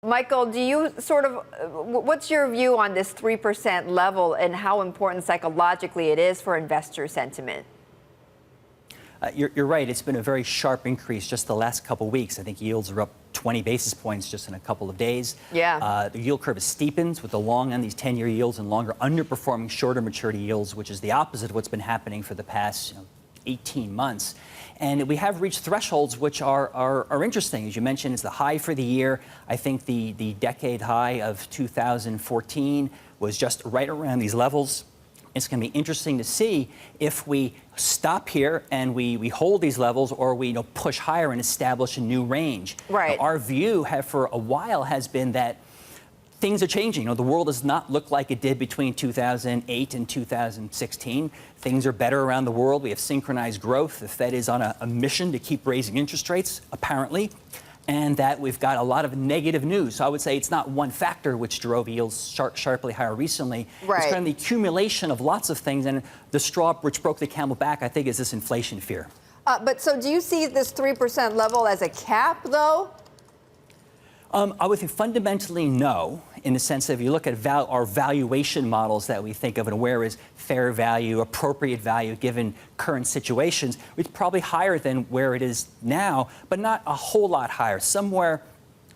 Michael, do you what's your view on this 3% level and how important psychologically it is for investor sentiment? You're right. It's been a very sharp increase just the last couple of weeks. I think yields are up 20 basis points just in a couple of days. Yeah. The yield curve has steepened with the long end, these 10-year yields, and longer underperforming shorter maturity yields, which is the opposite of what's been happening for the past 18 months. And we have reached thresholds which are interesting. As you mentioned, it's the high for the year. I think the decade high of 2014 was just right around these levels. It's going to be interesting to see if we stop here and we hold these levels, or we push higher and establish a new range. Right. Now, our view for a while has been that things are changing. The world does not look like it did between 2008 and 2016. Things are better around the world. We have synchronized growth. The Fed is on a mission to keep raising interest rates, apparently, and that we've got a lot of negative news. So I would say it's not one factor which drove yields sharply higher recently. Right. It's kind of the accumulation of lots of things, and the straw which broke the camel back, I think, is this inflation fear. But so do you see this 3% level as a cap, though? I would think fundamentally no, in the sense that if you look at our valuation models that we think of, and where is fair value, appropriate value given current situations, it's probably higher than where it is now, but not a whole lot higher. Somewhere,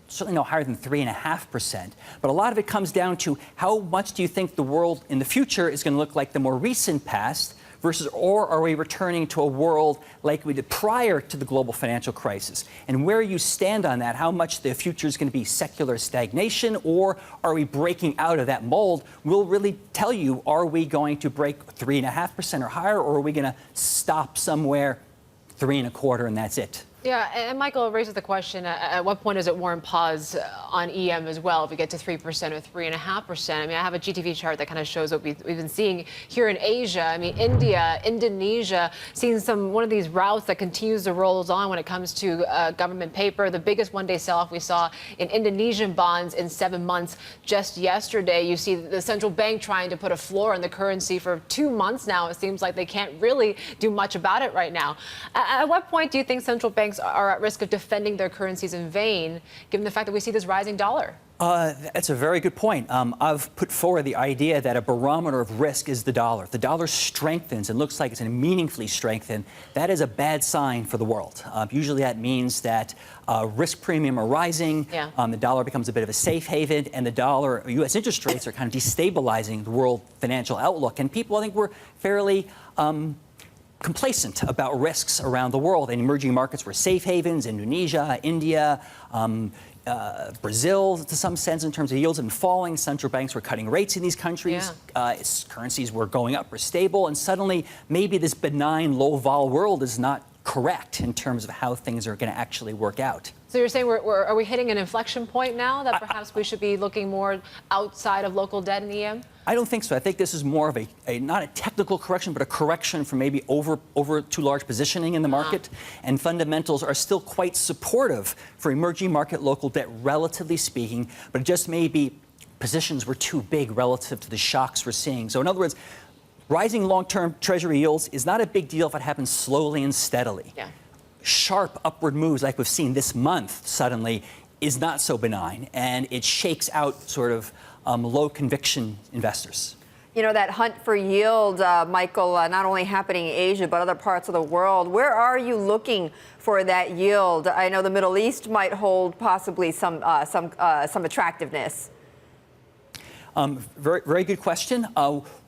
certainly no higher than 3.5%. But a lot of it comes down to how much do you think the world in the future is going to look like the more recent past, versus, or are we returning to a world like we did prior to the global financial crisis? And where you stand on that, how much the future is going to be secular stagnation, or are we breaking out of that mold, will really tell you, are we going to break 3.5% or higher, or are we going to stop somewhere 3.25% and that's it? Yeah, and Michael raises the question, at what point does it warrant pause on EM as well if we get to 3% or 3.5%? I mean, I have a GTV chart that kind of shows what we've been seeing here in Asia. I mean, India, Indonesia, seeing one of these routes that continues to roll on when it comes to government paper. The biggest one-day sell-off we saw in Indonesian bonds in 7 months just yesterday. You see the central bank trying to put a floor on the currency for 2 months now. It seems like they can't really do much about it right now. At what point do you think central banks are at risk of defending their currencies in vain, given the fact that we see this rising dollar? That's a very good point. I've put forward the idea that a barometer of risk is the dollar. If the dollar strengthens and looks like it's going to meaningfully strengthen, that is a bad sign for the world. Usually that means that risk premium are rising, yeah. The dollar becomes a bit of a safe haven, and the dollar, U.S. interest rates are kind of destabilizing the world financial outlook. And people, I think, were fairly complacent about risks around the world, and emerging markets were safe havens. Indonesia, India, Brazil, to some sense, in terms of yields, have been falling. Central banks were cutting rates in these countries. Yeah. Currencies were going up or stable, and suddenly maybe this benign, low-vol world is not correct in terms of how things are going to actually work out. So you're saying are we hitting an inflection point now that perhaps we should be looking more outside of local debt and EM? I don't think so. I think this is more of not a technical correction, but a correction for maybe over too large positioning in the market. And fundamentals are still quite supportive for emerging market local debt, relatively speaking, but it just may be positions were too big relative to the shocks we're seeing. So in other words, rising long-term Treasury yields is not a big deal if it happens slowly and steadily. Yeah. Sharp upward moves like we've seen this month suddenly is not so benign, and it shakes out sort of low conviction investors. You know, that hunt for yield, Michael, not only happening in Asia, but other parts of the world. Where are you looking for that yield? I know the Middle East might hold possibly some attractiveness. Very, very good question.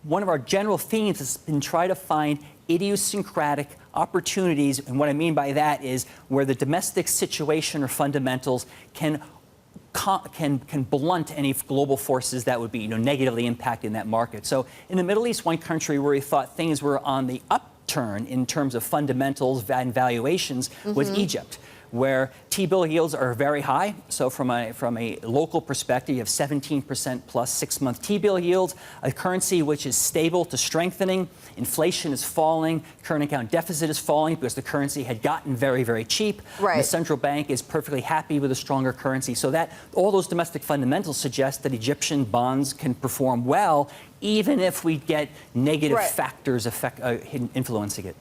One of our general themes has been try to find idiosyncratic opportunities, and what I mean by that is where the domestic situation or fundamentals can blunt any global forces that would be negatively impacting that market. So in the Middle East, one country where we thought things were on the upturn in terms of fundamentals and valuations was Egypt, where T-bill yields are very high. So from a local perspective, you have 17% plus 6-month T-bill yields, a currency which is stable to strengthening. Inflation is falling. Current account deficit is falling because the currency had gotten very, very cheap. Right. The central bank is perfectly happy with a stronger currency. So that all those domestic fundamentals suggest that Egyptian bonds can perform well, even if we get negative factors influencing it.